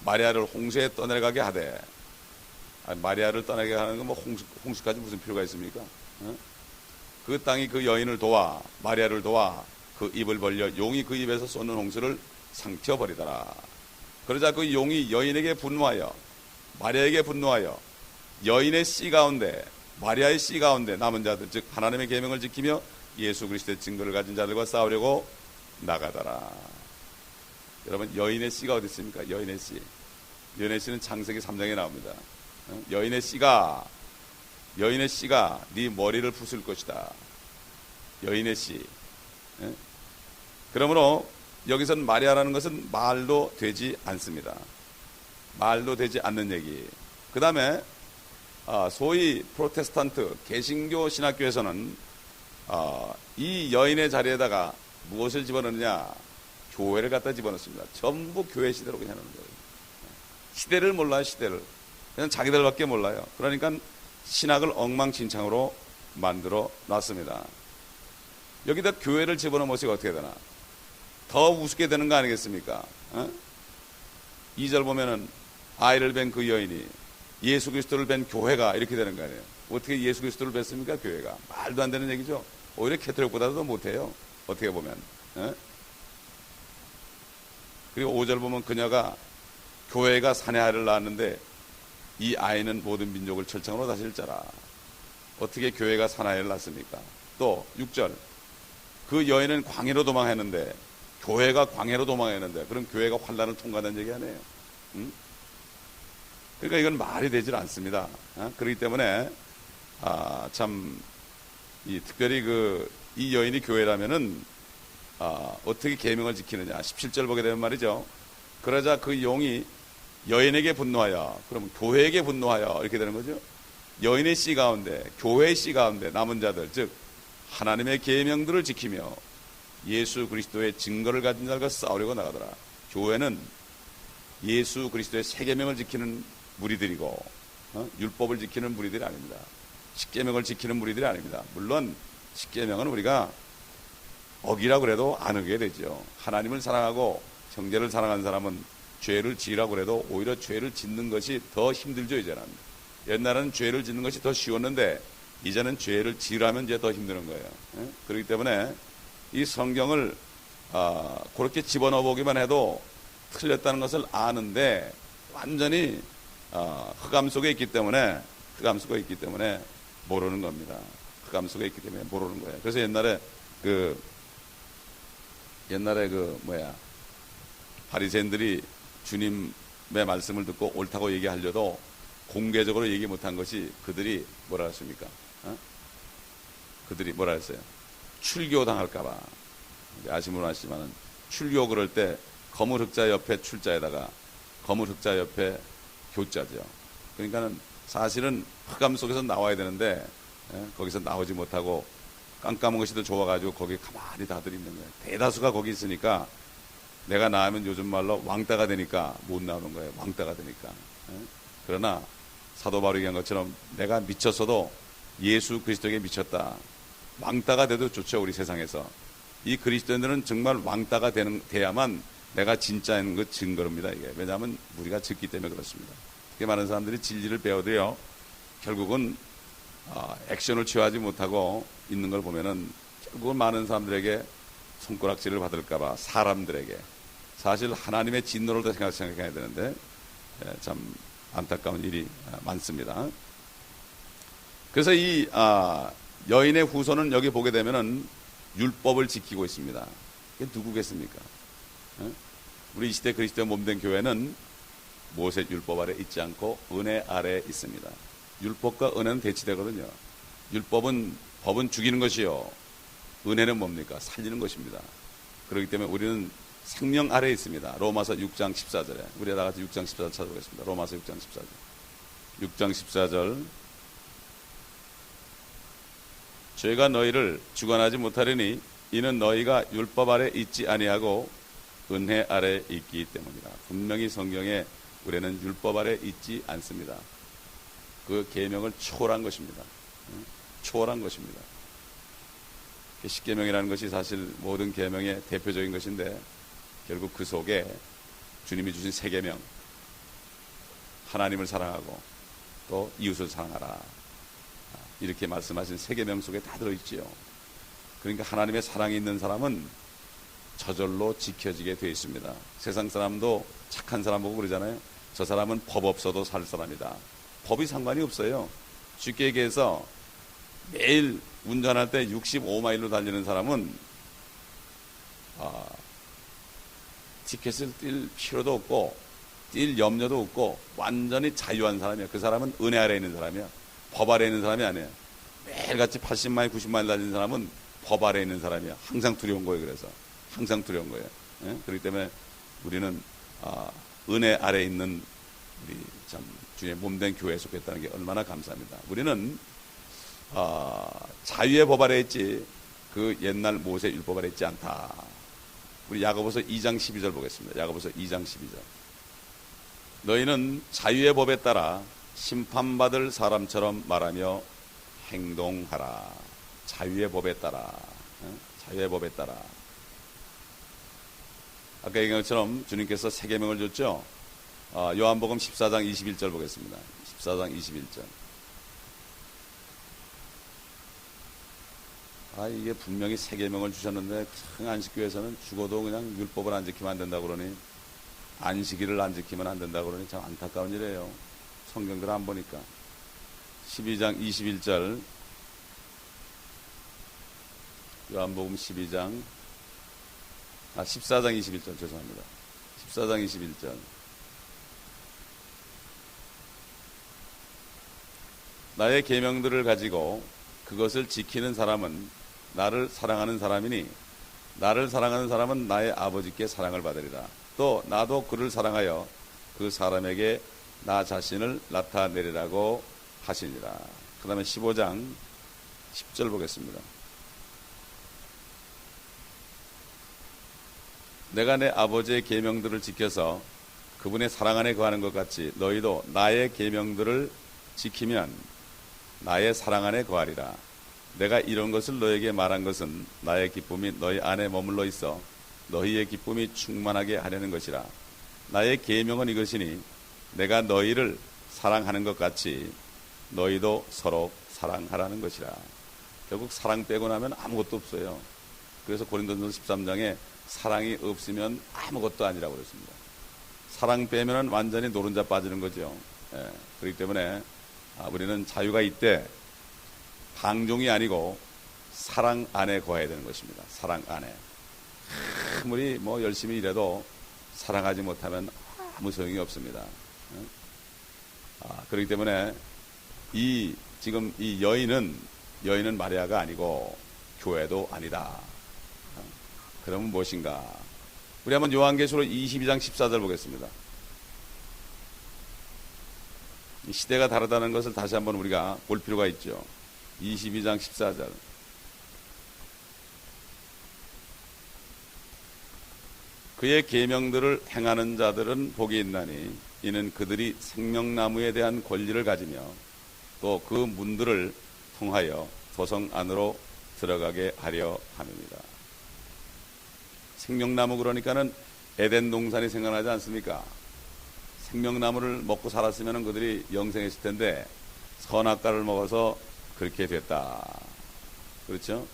마리아를 홍수에 떠내려가게 하되, 마리아를 떠나게 하는 건 뭐 홍수까지 무슨 필요가 있습니까? 그 땅이 그 여인을 도와, 마리아를 도와 그 입을 벌려 용이 그 입에서 쏟는 홍수를 삼켜버리더라. 그러자 그 용이 여인에게 분노하여, 마리아에게 분노하여 여인의 씨 가운데, 마리아의 씨 가운데 남은 자들, 즉 하나님의 계명을 지키며 예수 그리스도의 증거를 가진 자들과 싸우려고 나가더라. 여러분, 여인의 씨가 어디 있습니까? 여인의 씨. 여인의 씨는 창세기 3장에 나옵니다. 여인의 씨가 네 머리를 부술 것이다. 여인의 씨. 그러므로 여기서는 마리아라는 것은 말도 되지 않습니다. 말도 되지 않는 얘기. 그 다음에 소위 프로테스탄트 개신교 신학교에서는 이 여인의 자리에다가 무엇을 집어넣느냐? 교회를 갖다 집어넣습니다. 전부 교회 시대로 그냥 하는 거예요. 시대를 몰라요. 시대를 그냥 자기들밖에 몰라요. 그러니까 신학을 엉망진창으로 만들어 놨습니다. 여기다 교회를 집어넣으면 어떻게 되나? 더 우습게 되는 거 아니겠습니까? 2절 보면은 아이를 뵌 그 여인이 예수 그리스도를 뵌 교회가 이렇게 되는 거 아니에요. 어떻게 예수 그리스도를 뵀습니까? 교회가. 말도 안 되는 얘기죠. 오히려 캐톨릭보다도 더 못해요. 어떻게 보면. 그리고 5절 보면 그녀가 교회가 사내 아이를 낳았는데 이 아이는 모든 민족을 철창으로 다스릴 자라. 어떻게 교회가 사내 아이를 낳습니까? 또 6절 그 여인은 광해로 도망했는데, 교회가 광해로 도망했는데 그럼 교회가 환란을 통과한 얘기 아니에요. 그러니까 이건 말이 되질 않습니다. 그렇기 때문에 참 특별히 이 여인이 교회라면은 어떻게 계명을 지키느냐. 17절 보게 되면 말이죠. 그러자 그 용이 여인에게 분노하여, 그러면 교회에게 분노하여 이렇게 되는 거죠. 여인의 씨 가운데, 교회의 씨 가운데 남은 자들, 즉 하나님의 계명들을 지키며 예수 그리스도의 증거를 가진 자들과 싸우려고 나가더라. 교회는 예수 그리스도의 세 계명을 지키는 무리들이고 율법을 지키는 무리들이 아닙니다. 십계명을 지키는 무리들이 아닙니다. 물론 십계명은 우리가 어기라고 그래도 안 어기게 되죠. 하나님을 사랑하고 형제를 사랑하는 사람은 죄를 지으라고 그래도 오히려 죄를 짓는 것이 더 힘들죠. 이제는. 옛날에는 죄를 짓는 것이 더 쉬웠는데 이제는 죄를 지으라면 이제 더 힘드는 거예요. 그렇기 때문에 이 성경을 그렇게 집어넣어 보기만 해도 틀렸다는 것을 아는데 완전히 흑암 속에 있기 때문에 모르는 겁니다. 흑암 속에 있기 때문에 모르는 거예요. 그래서 옛날에 바리새인들이 주님의 말씀을 듣고 옳다고 얘기하려도 공개적으로 얘기 못한 것이 그들이 뭐라 했습니까? 그들이 뭐라 했어요? 출교 당할까봐. 아시면 아시지만은 출교 그럴 때 거물 흑자 옆에 출자에다가 거물 흑자 옆에 교자죠. 그러니까는 사실은 흑암 속에서 나와야 되는데 거기서 나오지 못하고 깜깜한 것이 더 좋아가지고 거기 가만히 다들 있는 거예요. 대다수가 거기 있으니까 내가 나가면 요즘 말로 왕따가 되니까 못 나오는 거예요. 왕따가 되니까. 그러나 사도 바울이 얘기한 것처럼 내가 미쳤어도 예수 그리스도에게 미쳤다. 왕따가 돼도 좋죠. 우리 세상에서. 이 그리스도인들은 정말 왕따가 돼야만 내가 진짜인 것 증거입니다. 이게. 왜냐하면 우리가 듣기 때문에 그렇습니다. 그게 많은 사람들이 진리를 배워도요. 결국은 액션을 취하지 못하고 있는 걸 보면은 결국은 많은 사람들에게 손가락질을 받을까봐 사람들에게 사실 하나님의 진노를 더 생각해야 되는데 참 안타까운 일이 많습니다. 그래서 이 여인의 후손은 여기 보게 되면은 율법을 지키고 있습니다. 이게 누구겠습니까? 우리 이 시대 그리스도의 몸된 교회는 모세 율법 아래 있지 않고 은혜 아래 있습니다. 율법과 은혜는 대치되거든요. 법은 죽이는 것이요. 은혜는 뭡니까? 살리는 것입니다. 그렇기 때문에 우리는 생명 아래에 있습니다. 로마서 6장 14절에 우리 다 같이 6장 14절 찾아보겠습니다. 로마서 6장 14절 6장 14절 죄가 너희를 주관하지 못하려니 이는 너희가 율법 아래 있지 아니하고 은혜 아래 있기 때문이다. 분명히 성경에 우리는 율법 아래 있지 않습니다. 그 계명을 초월한 것입니다. 초월한 것입니다. 십계명이라는 것이 사실 모든 계명의 대표적인 것인데 결국 그 속에 주님이 주신 세 계명, 하나님을 사랑하고 또 이웃을 사랑하라, 이렇게 말씀하신 세 계명 속에 다 들어있지요. 그러니까 하나님의 사랑이 있는 사람은 저절로 지켜지게 되어 있습니다. 세상 사람도 착한 사람 보고 그러잖아요. 저 사람은 법 없어도 살 사람이다. 법이 상관이 없어요. 쉽게 얘기해서 매일 운전할 때 65마일로 달리는 사람은 티켓을 뛸 필요도 없고 뛸 염려도 없고 완전히 자유한 사람이야. 그 사람은 은혜 아래 있는 사람이야. 법 아래 있는 사람이 아니에요. 매일같이 80마일 90마일 달리는 사람은 법 아래 있는 사람이야. 항상 두려운 거예요. 그래서 항상 두려운 거예요. 예? 그렇기 때문에 우리는 은혜 아래 있는 우리 참 주의 몸된 교회에 속했다는 게 얼마나 감사합니다. 우리는 자유의 법 아래 있지 그 옛날 모세 율법 아래 있지 않다. 우리 야고보서 2장 12절 보겠습니다. 야고보서 2장 12절. 너희는 자유의 법에 따라 심판받을 사람처럼 말하며 행동하라. 자유의 법에 따라. 자유의 법에 따라. 아까 얘기한 것처럼 주님께서 세 계명을 줬죠. 요한복음 14장 21절 보겠습니다. 14장 21절. 이게 분명히 세 계명을 주셨는데 큰 안식교에서는 죽어도 그냥 율법을 안 지키면 안 된다고 그러니, 안식일을 안 지키면 안 된다고 그러니 참 안타까운 일이에요. 성경들 안 보니까. 12장 21절. 요한복음 14장 21절 죄송합니다. 14장 21절. 나의 계명들을 가지고 그것을 지키는 사람은 나를 사랑하는 사람이니 나를 사랑하는 사람은 나의 아버지께 사랑을 받으리라. 또 나도 그를 사랑하여 그 사람에게 나 자신을 나타내리라고 하시니라. 그 다음에 15장 10절 보겠습니다. 내가 내 아버지의 계명들을 지켜서 그분의 사랑 안에 거하는 것 같이 너희도 나의 계명들을 지키면 나의 사랑 안에 거하리라. 내가 이런 것을 너에게 말한 것은 나의 기쁨이 너희 안에 머물러 있어 너희의 기쁨이 충만하게 하려는 것이라. 나의 계명은 이것이니 내가 너희를 사랑하는 것 같이 너희도 서로 사랑하라는 것이라. 결국 사랑 빼고 나면 아무것도 없어요. 그래서 고린도전서 13장에 사랑이 없으면 아무것도 아니라고 그랬습니다. 사랑 빼면 완전히 노른자 빠지는 거죠. 그렇기 때문에 우리는 자유가 있되 방종이 아니고 사랑 안에 거해야 되는 것입니다. 사랑 안에. 아무리 열심히 일해도 사랑하지 못하면 아무 소용이 없습니다. 그렇기 때문에 지금 이 여인은 마리아가 아니고 교회도 아니다. 그러면 무엇인가? 우리 한번 요한계시록 22장 14절 보겠습니다. 이 시대가 다르다는 것을 다시 한번 우리가 볼 필요가 있죠. 22장 14절. 그의 계명들을 행하는 자들은 복이 있나니 이는 그들이 생명나무에 대한 권리를 가지며 또 그 문들을 통하여 도성 안으로 들어가게 하려 함입니다. 생명나무 그러니까는 에덴 동산이 생각나지 않습니까? 생명나무를 먹고 살았으면 그들이 영생했을 텐데 선악과를 먹어서 그렇게 됐다. 그렇죠?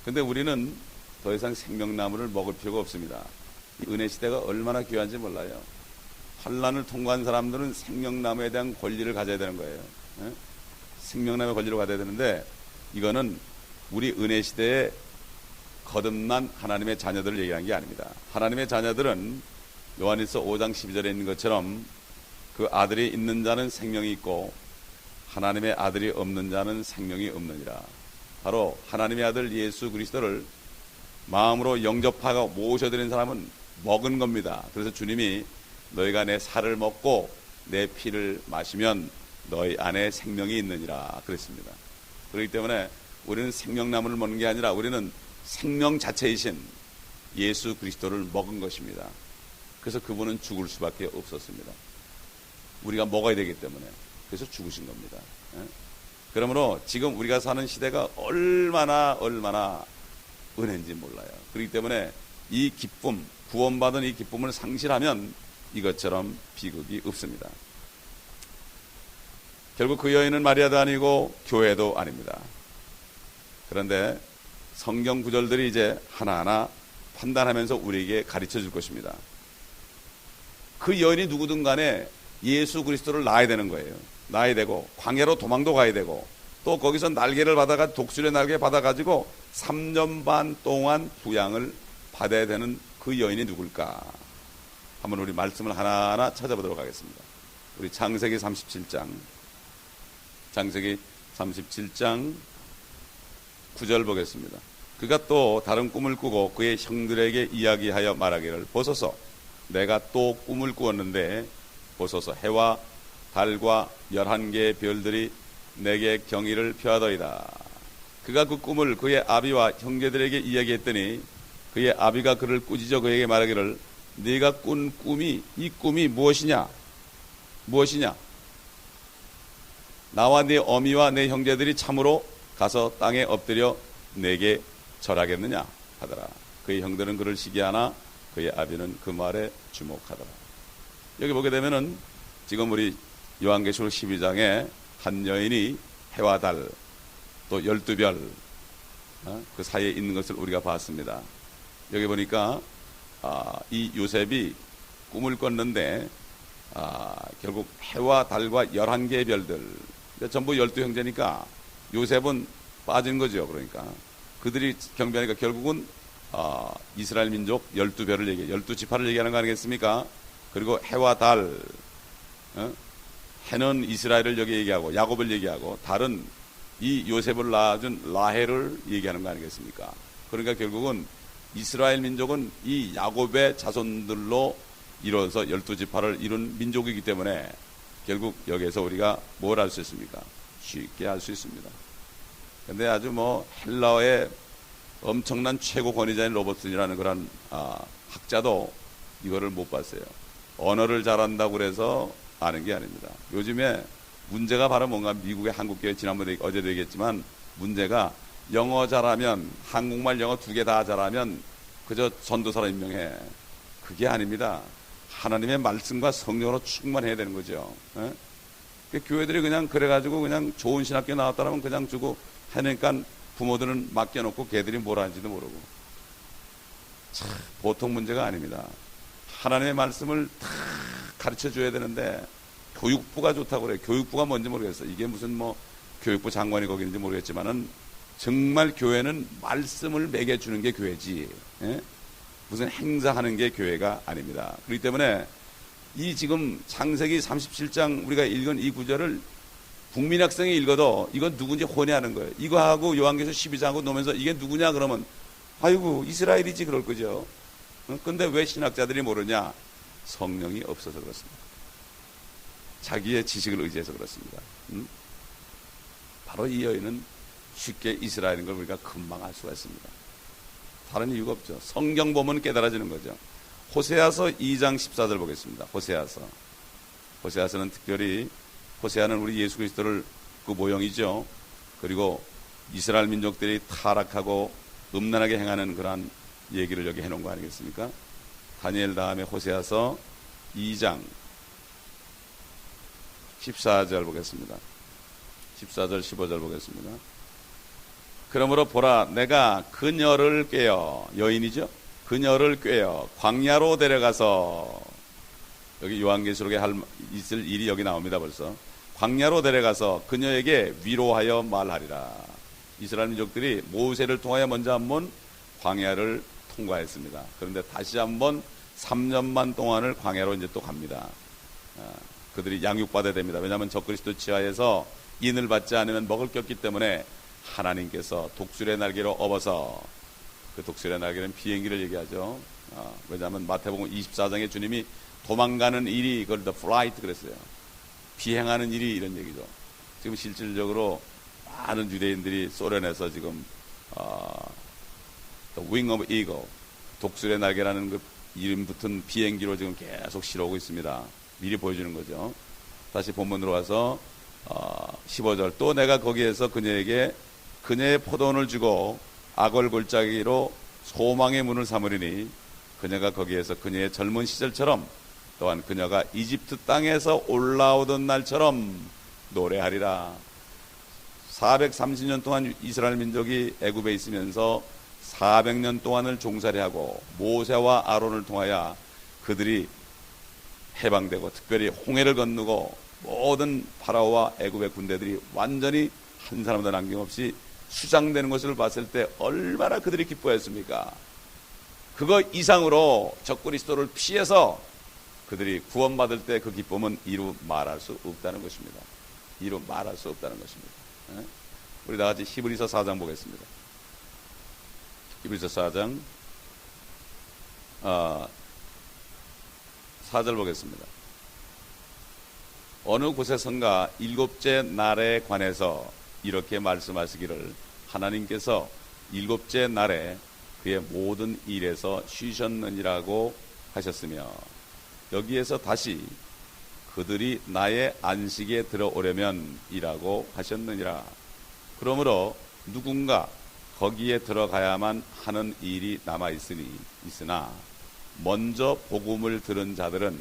근데 우리는 더 이상 생명나무를 먹을 필요가 없습니다. 이 은혜 시대가 얼마나 귀한지 몰라요. 환난을 통과한 사람들은 생명나무에 대한 권리를 가져야 되는 거예요. 생명나무의 권리를 가져야 되는데 이거는 우리 은혜 시대에 거듭난 하나님의 자녀들을 얘기한 게 아닙니다. 하나님의 자녀들은 요한일서 5장 12절에 있는 것처럼 그 아들이 있는 자는 생명이 있고 하나님의 아들이 없는 자는 생명이 없느니라. 바로 하나님의 아들 예수 그리스도를 마음으로 영접하고 모셔드린 사람은 먹은 겁니다. 그래서 주님이 너희가 내 살을 먹고 내 피를 마시면 너희 안에 생명이 있느니라 그랬습니다. 그렇기 때문에 우리는 생명나무를 먹는 게 아니라 우리는 생명 자체이신 예수 그리스도를 먹은 것입니다. 그래서 그분은 죽을 수밖에 없었습니다. 우리가 먹어야 되기 때문에. 그래서 죽으신 겁니다. 그러므로 지금 우리가 사는 시대가 얼마나 은혜인지 몰라요. 그렇기 때문에 이 기쁨, 구원받은 이 기쁨을 상실하면 이것처럼 비극이 없습니다. 결국 그 여인은 마리아도 아니고 교회도 아닙니다. 그런데 성경 구절들이 이제 하나하나 판단하면서 우리에게 가르쳐 줄 것입니다. 그 여인이 누구든 간에 예수 그리스도를 낳아야 되는 거예요. 낳아야 되고 광야로 도망도 가야 되고 또 거기서 날개를 받아가 독수리의 날개 받아가지고 3년 반 동안 부양을 받아야 되는 그 여인이 누굴까? 한번 우리 말씀을 하나하나 찾아보도록 하겠습니다. 우리 창세기 37장 9절 보겠습니다. 그가 또 다른 꿈을 꾸고 그의 형들에게 이야기하여 말하기를 보소서 내가 또 꿈을 꾸었는데 보소서 해와 달과 11개의 별들이 내게 경의를 표하더이다. 그가 그 꿈을 그의 아비와 형제들에게 이야기했더니 그의 아비가 그를 꾸짖어 그에게 말하기를 네가 꾼 꿈이 이 꿈이 무엇이냐? 나와 네 어미와 내 형제들이 참으로 가서 땅에 엎드려 내게 절하겠느냐 하더라. 그의 형들은 그를 시기하나 그의 아비는 그 말에 주목하더라. 여기 보게 되면은 지금 우리 요한계시록 12장에 한 여인이 해와 달 또 12별 그 사이에 있는 것을 우리가 봤습니다. 여기 보니까 이 요셉이 꿈을 꿨는데 결국 해와 달과 11개의 별들 전부 12형제니까 요셉은 빠진 거죠. 그러니까 그들이 경배하니까 결국은 이스라엘 민족 12별을 얘기해요. 12지파를 얘기하는 거 아니겠습니까? 그리고 해와 달 해는 이스라엘을 여기 얘기하고 야곱을 얘기하고 달은 이 요셉을 낳아준 라헬을 얘기하는 거 아니겠습니까? 그러니까 결국은 이스라엘 민족은 이 야곱의 자손들로 이뤄서 12지파를 이룬 민족이기 때문에 결국 여기에서 우리가 뭘 알 수 있습니까? 쉽게 알 수 있습니다. 근데 아주 헬라어의 엄청난 최고 권위자인 로버슨이라는 그런 학자도 이거를 못 봤어요. 언어를 잘한다고 그래서 아는 게 아닙니다. 요즘에 문제가 바로 뭔가 미국의 한국교회 지난번에 어제도 얘기했지만 문제가 영어 잘하면 한국말 영어 2개 다 잘하면 그저 전도사로 임명해. 그게 아닙니다. 하나님의 말씀과 성령으로 충만해야 되는 거죠. 교회들이 그냥 그래가지고 그냥 좋은 신학교 나왔다라면 그냥 주고 하니까 부모들은 맡겨놓고 걔들이 뭘 하는지도 모르고. 참 보통 문제가 아닙니다. 하나님의 말씀을 다 가르쳐 줘야 되는데 교육부가 좋다고 그래요. 교육부가 뭔지 모르겠어요. 이게 무슨 교육부 장관이 거기 있는지 모르겠지만은 정말 교회는 말씀을 먹여주는 게 교회지. 무슨 행사하는 게 교회가 아닙니다. 그렇기 때문에 이 지금 창세기 37장 우리가 읽은 이 구절을 국민학생이 읽어도 이건 누군지 혼이하는 거예요. 이거하고 요한계시록 12장하고 놓으면서 이게 누구냐 그러면 아이고 이스라엘이지 그럴 거죠. 근데 왜 신학자들이 모르냐? 성령이 없어서 그렇습니다. 자기의 지식을 의지해서 그렇습니다. 바로 이 여인은 쉽게 이스라엘인 걸 우리가 금방 알 수가 있습니다. 다른 이유가 없죠. 성경 보면 깨달아지는 거죠. 호세아서 2장 14절 보겠습니다. 호세아서는 특별히 호세아는 우리 예수 그리스도를 그 모형이죠. 그리고 이스라엘 민족들이 타락하고 음란하게 행하는 그러한 얘기를 여기 해놓은 거 아니겠습니까? 다니엘 다음에 호세아서 2장 14절 보겠습니다. 14절 15절 보겠습니다. 그러므로 보라 내가 그녀를 꿰어 여인이죠. 그녀를 꿰어 광야로 데려가서 여기 요한계시록에 있을 일이 여기 나옵니다. 벌써 광야로 데려가서 그녀에게 위로하여 말하리라. 이스라엘 민족들이 모세를 통하여 먼저 한번 광야를 통과했습니다. 그런데 다시 한번 3년만 동안을 광야로 이제 또 갑니다. 그들이 양육받아야 됩니다. 왜냐하면 적그리스도 지하에서 인을 받지 않으면 먹을 게 없기 때문에 하나님께서 독수리의 날개로 업어서 그 독수리의 날개는 비행기를 얘기하죠. 왜냐하면 마태복음 24장에 주님이 도망가는 일이 그걸 the flight 그랬어요. 비행하는 일이 이런 얘기죠. 지금 실질적으로 많은 유대인들이 소련에서 지금 The Wing of Eagle, 독수리의 날개라는 그 이름 붙은 비행기로 지금 계속 실어오고 있습니다. 미리 보여주는 거죠. 다시 본문으로 와서 15절, 또 내가 거기에서 그녀에게 그녀의 포도원을 주고 악을 골짜기로 소망의 문을 삼으리니 그녀가 거기에서 그녀의 젊은 시절처럼 또한 그녀가 이집트 땅에서 올라오던 날처럼 노래하리라. 430년 동안 이스라엘 민족이 애굽에 있으면서 400년 동안을 종살이하고 모세와 아론을 통하여 그들이 해방되고 특별히 홍해를 건너고 모든 파라오와 애굽의 군대들이 완전히 한 사람도 남김없이 수장되는 것을 봤을 때 얼마나 그들이 기뻐했습니까? 그거 이상으로 적그리스도를 피해서 그들이 구원받을 때 그 기쁨은 이루 말할 수 없다는 것입니다. 이루 말할 수 없다는 것입니다. 우리 다 같이 히브리서 4장 보겠습니다. 히브리서 4장 4절 보겠습니다. 어느 곳에선가 일곱째 날에 관해서 이렇게 말씀하시기를 하나님께서 일곱째 날에 그의 모든 일에서 쉬셨느니라고 하셨으며 여기에서 다시 그들이 나의 안식에 들어오려면 이라고 하셨느니라. 그러므로 누군가 거기에 들어가야만 하는 일이 있으나 먼저 복음을 들은 자들은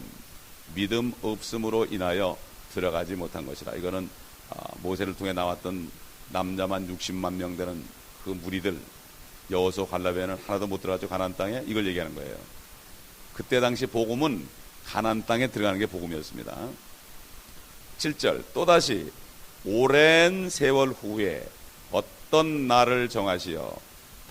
믿음 없음으로 인하여 들어가지 못한 것이라. 이거는 모세를 통해 나왔던 남자만 60만 명 되는 그 무리들, 여호수아 갈렙에는 하나도 못 들어가죠. 가나안 땅에. 이걸 얘기하는 거예요. 그때 당시 복음은 가나안 땅에 들어가는 게 복음이었습니다. 7절, 또다시 오랜 세월 후에 어떤 날을 정하시어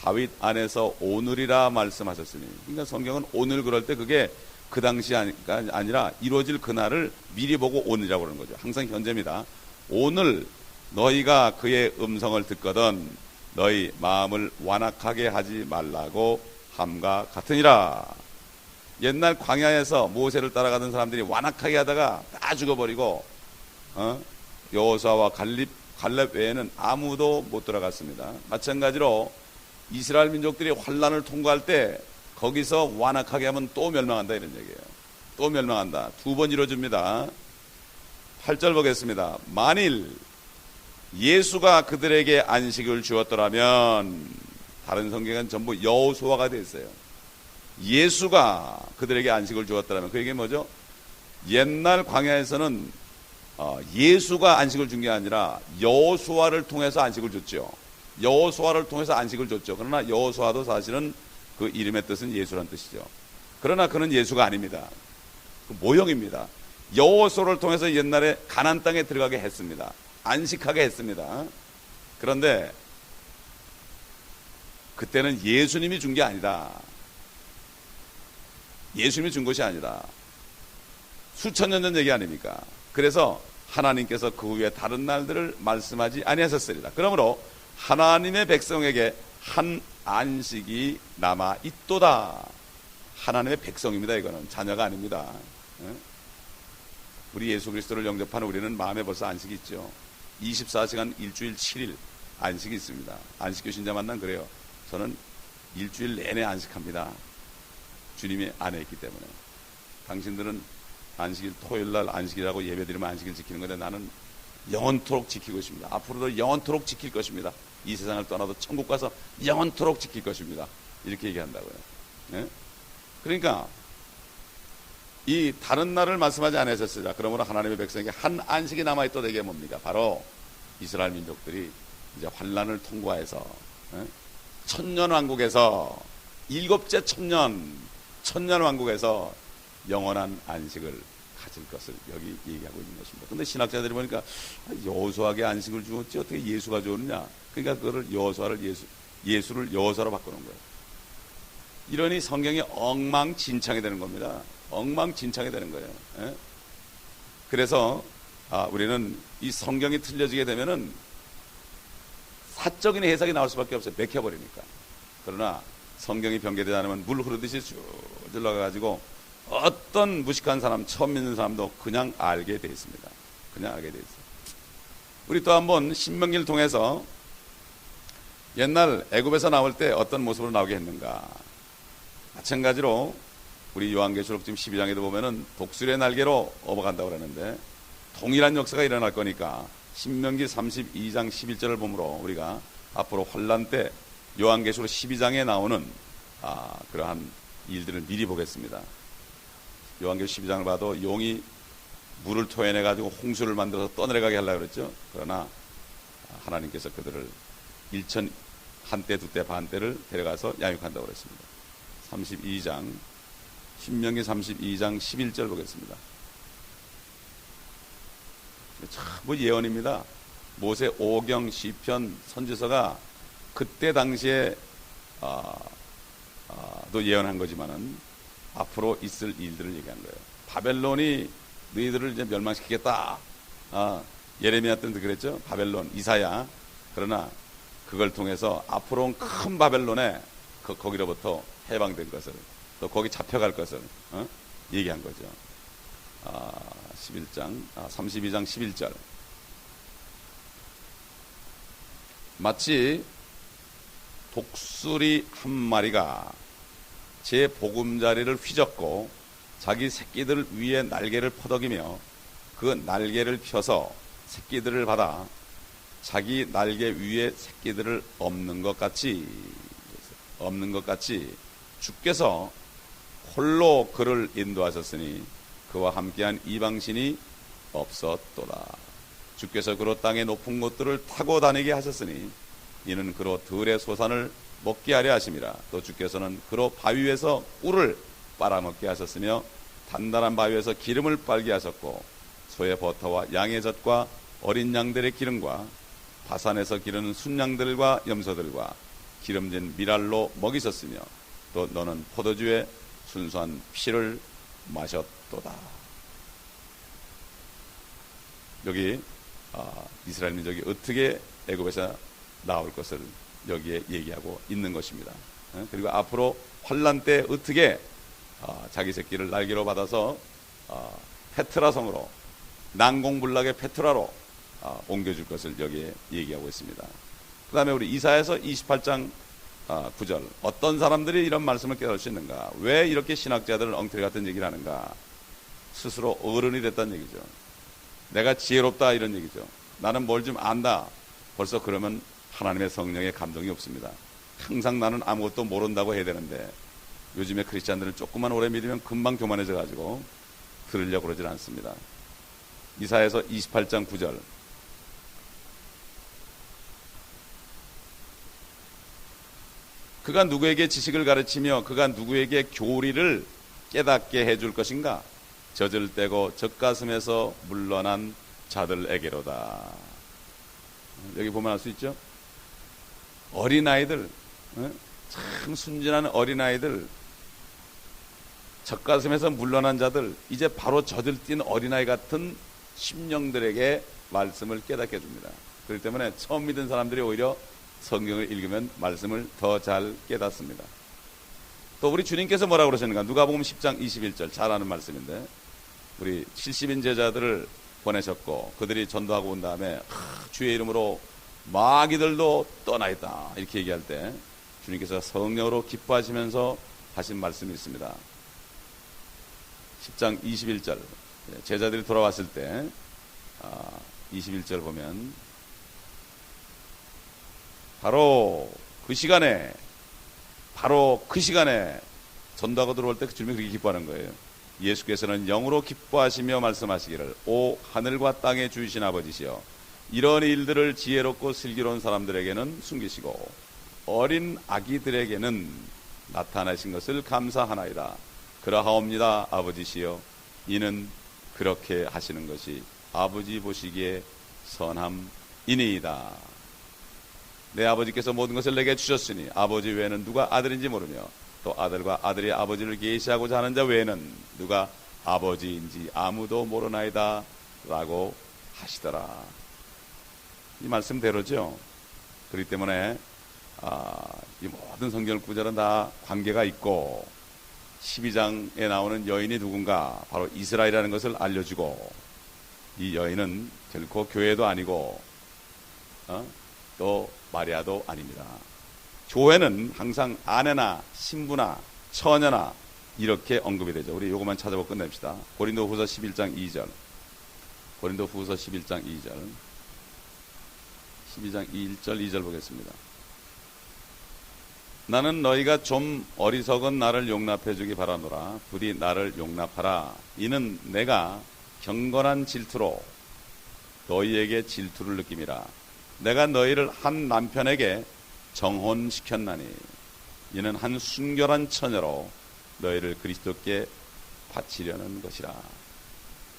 다윗 안에서 오늘이라 말씀하셨으니, 그러니까 성경은 오늘 그럴 때 그게 그 당시 아니라 이루어질 그날을 미리 보고 오늘이라고 그러는 거죠. 항상 현재입니다. 오늘 너희가 그의 음성을 듣거든 너희 마음을 완악하게 하지 말라고 함과 같으니라. 옛날 광야에서 모세를 따라가던 사람들이 완악하게 하다가 다 죽어버리고 여호수아와 갈렙 외에는 아무도 못 들어갔습니다. 마찬가지로 이스라엘 민족들이 환란을 통과할 때 거기서 완악하게 하면 또 멸망한다 이런 얘기예요. 또 멸망한다. 두 번 이루어집니다. 8절 보겠습니다. 만일 예수가 그들에게 안식을 주었더라면, 다른 성경은 전부 여호수아가 되어 있어요. 예수가 그들에게 안식을 주었더라면, 그 얘기는 뭐죠? 옛날 광야에서는 예수가 안식을 준 게 아니라 여호수아를 통해서 안식을 줬죠. 여호수아를 통해서 안식을 줬죠. 그러나 여호수아도 사실은 그 이름의 뜻은 예수란 뜻이죠. 그러나 그는 예수가 아닙니다. 그 모형입니다. 여호수아를 통해서 옛날에 가나안 땅에 들어가게 했습니다. 안식하게 했습니다. 그런데 그때는 예수님이 준 게 아니다. 예수님이 준 것이 아니다. 수천 년 전 얘기 아닙니까? 그래서 하나님께서 그 후에 다른 날들을 말씀하지 아니하셨으리라. 그러므로 하나님의 백성에게 한 안식이 남아 있도다. 하나님의 백성입니다. 이거는 자녀가 아닙니다. 우리 예수 그리스도를 영접하는 우리는 마음에 벌써 안식이 있죠. 24시간 일주일 7일 안식이 있습니다. 안식교 신자 만난 그래요. 저는 일주일 내내 안식합니다. 주님이 안에 있기 때문에. 당신들은 안식일 토요일날 안식이라고 예배드리면 안식일 지키는 건데 나는 영원토록 지키고 있습니다. 앞으로도 영원토록 지킬 것입니다. 이 세상을 떠나도 천국 가서 영원토록 지킬 것입니다. 이렇게 얘기한다고요. 네? 그러니까 이 다른 날을 말씀하지 않으셨으리라. 그러므로 하나님의 백성에게 한 안식이 남아있도다. 이게 뭡니까? 바로 이스라엘 민족들이 이제 환란을 통과해서 천년 왕국에서 일곱째 천년 왕국에서 영원한 안식을 가질 것을 여기 얘기하고 있는 것입니다. 근데 신학자들이 보니까 여호수아에게 안식을 주었지 어떻게 예수가 주었느냐? 그러니까 그거를 예수를 여호수아로 바꾸는 거예요. 이러니 성경이 엉망진창이 되는 겁니다. 엉망진창이 되는 거예요. 예? 그래서 우리는 이 성경이 틀려지게 되면은 사적인 해석이 나올 수밖에 없어요. 맥혀버리니까. 그러나 성경이 변개되지 않으면 물 흐르듯이 쭉 흘러가가지고 어떤 무식한 사람, 처음 믿는 사람도 그냥 알게 돼 있습니다. 그냥 알게 돼 있어요. 우리 또 한번 신명기를 통해서 옛날 애굽에서 나올 때 어떤 모습으로 나오게 했는가. 마찬가지로 우리 요한계시록 지금 12장에도 보면은 독수리의 날개로 업어간다고 그러는데 동일한 역사가 일어날 거니까 신명기 32장 11절을 보므로 우리가 앞으로 환란 때 요한계시록 12장에 나오는 그러한 일들을 미리 보겠습니다. 요한계시록 12장을 봐도 용이 물을 토해내 가지고 홍수를 만들어서 떠내려가게 하려고 그랬죠. 그러나 하나님께서 그들을 일천 한때 두때 반때를 데려가서 양육한다고 그랬습니다. 32장 신명기 32장 11절 보겠습니다. 참 예언입니다. 모세 오경 시편 선지서가 그때 당시에 또 예언한 거지만은 앞으로 있을 일들을 얘기한 거예요. 바벨론이 너희들을 이제 멸망시키겠다. 예레미야 때도 그랬죠. 바벨론, 이사야. 그러나 그걸 통해서 앞으로 온 큰 바벨론에 거기로부터 해방된 것을 또 거기 잡혀갈 것을 얘기한 거죠. 32장 11절. 마치 독수리 한 마리가 제 보금자리를 휘젓고 자기 새끼들 위에 날개를 퍼덕이며 그 날개를 펴서 새끼들을 받아 자기 날개 위에 새끼들을 엎는 것 같이 주께서 홀로 그를 인도하셨으니 그와 함께한 이방신이 없었도다. 주께서 그로 땅의 높은 곳들을 타고 다니게 하셨으니 이는 그로 들의 소산을 먹게 하려 하심이라. 또 주께서는 그로 바위 위에서 꿀을 빨아먹게 하셨으며 단단한 바위 위에서 기름을 빨게 하셨고 소의 버터와 양의 젖과 어린 양들의 기름과 바산에서 기르는 순양들과 염소들과 기름진 미랄로 먹이셨으며 또 너는 포도주에 순수한 피를 마셨도다. 여기 이스라엘 민족이 어떻게 애굽에서 나올 것을 여기에 얘기하고 있는 것입니다. 그리고 앞으로 환란 때 어떻게 자기 새끼를 날개로 받아서 페트라 성으로 난공불락의 페트라로 옮겨줄 것을 여기에 얘기하고 있습니다. 그 다음에 우리 이사야서 28장 9절. 어떤 사람들이 이런 말씀을 깨달을 수 있는가? 왜 이렇게 신학자들은 엉터리 같은 얘기를 하는가? 스스로 어른이 됐다는 얘기죠. 내가 지혜롭다 이런 얘기죠. 나는 뭘 좀 안다. 벌써 그러면 하나님의 성령의 감동이 없습니다. 항상 나는 아무것도 모른다고 해야 되는데 요즘에 크리스찬들은 조금만 오래 믿으면 금방 교만해져 가지고 들으려고 그러질 않습니다. 이사야서 28장 9절. 그가 누구에게 지식을 가르치며 그가 누구에게 교리를 깨닫게 해줄 것인가? 젖을 떼고 젖가슴에서 물러난 자들에게로다. 여기 보면 알 수 있죠? 어린아이들, 참 순진한 어린아이들, 젖가슴에서 물러난 자들, 이제 바로 젖을 띈 어린아이 같은 심령들에게 말씀을 깨닫게 해줍니다. 그렇기 때문에 처음 믿은 사람들이 오히려 성경을 읽으면 말씀을 더 잘 깨닫습니다. 또 우리 주님께서 뭐라고 그러셨는가? 누가복음 10장 21절 잘 아는 말씀인데 우리 70인 제자들을 보내셨고 그들이 전도하고 온 다음에 주의 이름으로 마귀들도 떠나 있다 이렇게 얘기할 때 주님께서 성령으로 기뻐하시면서 하신 말씀이 있습니다. 10장 21절 제자들이 돌아왔을 때 21절 보면 바로 그 시간에 전도하고 들어올 때 주님이 그렇게 기뻐하는 거예요. 예수께서는 영으로 기뻐하시며 말씀하시기를 오 하늘과 땅의 주이신 아버지시여 이런 일들을 지혜롭고 슬기로운 사람들에게는 숨기시고 어린 아기들에게는 나타나신 것을 감사하나이다. 그러하옵니다 아버지시여 이는 그렇게 하시는 것이 아버지 보시기에 선함이니이다. 내 아버지께서 모든 것을 내게 주셨으니 아버지 외에는 누가 아들인지 모르며 또 아들과 아들이 아버지를 계시하고자 하는 자 외에는 누가 아버지인지 아무도 모르나이다 라고 하시더라. 이 말씀대로죠. 그렇기 때문에 이 모든 성경 구절은 다 관계가 있고 12장에 나오는 여인이 누군가 바로 이스라엘이라는 것을 알려주고 이 여인은 결코 교회도 아니고 또 마리아도 아닙니다. 교회는 항상 아내나 신부나 처녀나 이렇게 언급이 되죠. 우리 요것만 찾아보고 끝냅시다. 고린도후서 11장 2절. 고린도후서 11장 2절. 12장 1절 2절 보겠습니다. 나는 너희가 좀 어리석은 나를 용납해 주기 바라노라. 부디 나를 용납하라. 이는 내가 경건한 질투로 너희에게 질투를 느낌이라. 내가 너희를 한 남편에게 정혼시켰나니 이는 한 순결한 처녀로 너희를 그리스도께 바치려는 것이라.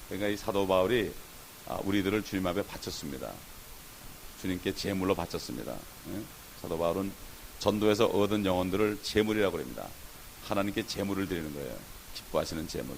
그러니까 이 사도 바울이 우리들을 주님 앞에 바쳤습니다. 주님께 제물로 바쳤습니다. 사도 바울은 전도에서 얻은 영혼들을 제물이라고 합니다. 하나님께 제물을 드리는 거예요. 기뻐하시는 제물.